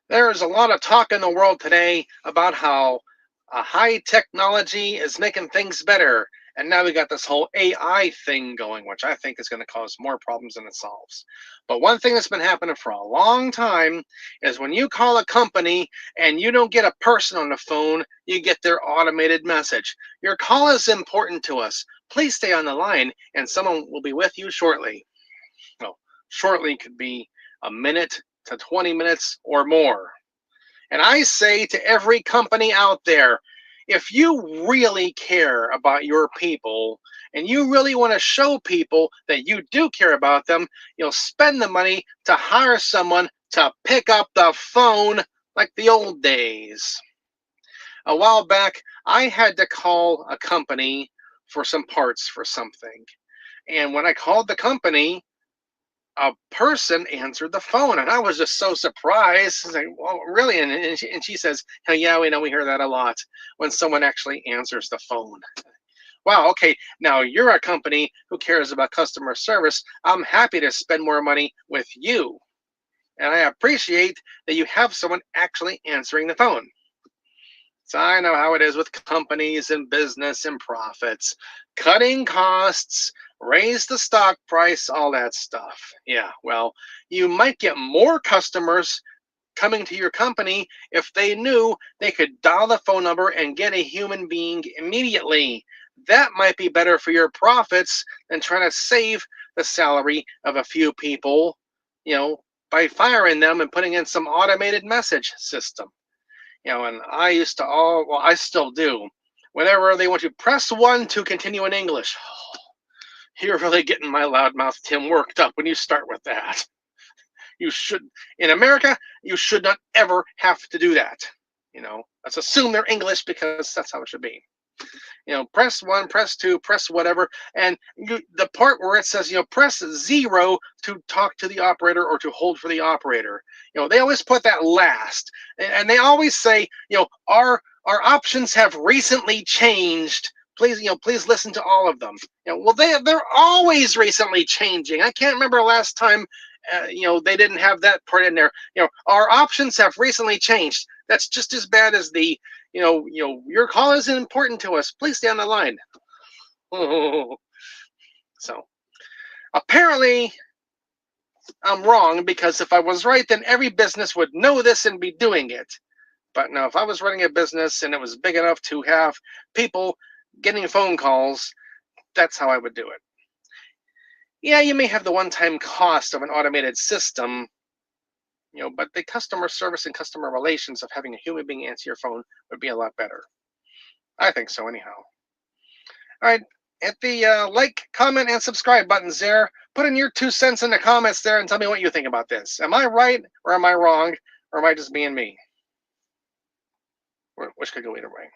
There's a lot of talk in the world today about how high technology is making things better. And now we got this whole AI thing going, which I think is going to cause more problems than it solves. But one thing that's been happening for a long time is when you call a company and you don't get a person on the phone, you get their automated message. Your call is important to us. Please stay on the line and someone will be with you shortly. Well, shortly could be a minute to 20 minutes or more. And I say to every company out there, if you really care about your people and you really want to show people that you do care about them, you'll spend the money to hire someone to pick up the phone like the old days. A while back, I had to call a company for some parts for something. And when I called the company, a person answered the phone, and I was just so surprised. I was like, "Well, really?" And she says, "Oh, yeah, we know, we hear that a lot when someone actually answers the phone." Wow, okay, now you're a company who cares about customer service. I'm happy to spend more money with you, and I appreciate that you have someone actually answering the phone. So I know how it is with companies and business and profits. Cutting costs, raise the stock price, all that stuff. Yeah, well, you might get more customers coming to your company if they knew they could dial the phone number and get a human being immediately. That might be better for your profits than trying to save the salary of a few people, by firing them and putting in some automated message system. And I used to well, I still do. Whenever they want to press one to continue in English, you're really getting my loudmouth Tim worked up when you start with that. You should, in America, you should not ever have to do that. Let's assume they're English because that's how it should be. Press one, press two, press whatever, and the part where it says, press zero to talk to the operator or to hold for the operator. They always put that last, and they always say, our options have recently changed. Please listen to all of them. Well, they're always recently changing. I can't remember last time, they didn't have that part in there. Our options have recently changed. That's just as bad as the your call is important to us. Please stay on the line. So apparently I'm wrong, because if I was right, then every business would know this and be doing it. But no, if I was running a business and it was big enough to have people getting phone calls, that's how I would do it. Yeah, you may have the one-time cost of an automated system, but the customer service and customer relations of having a human being answer your phone would be a lot better. I think so, anyhow. All right, hit the like, comment, and subscribe buttons there. Put in your 2 cents in the comments there and tell me what you think about this. Am I right or am I wrong, or am I just being me? Which could go either way.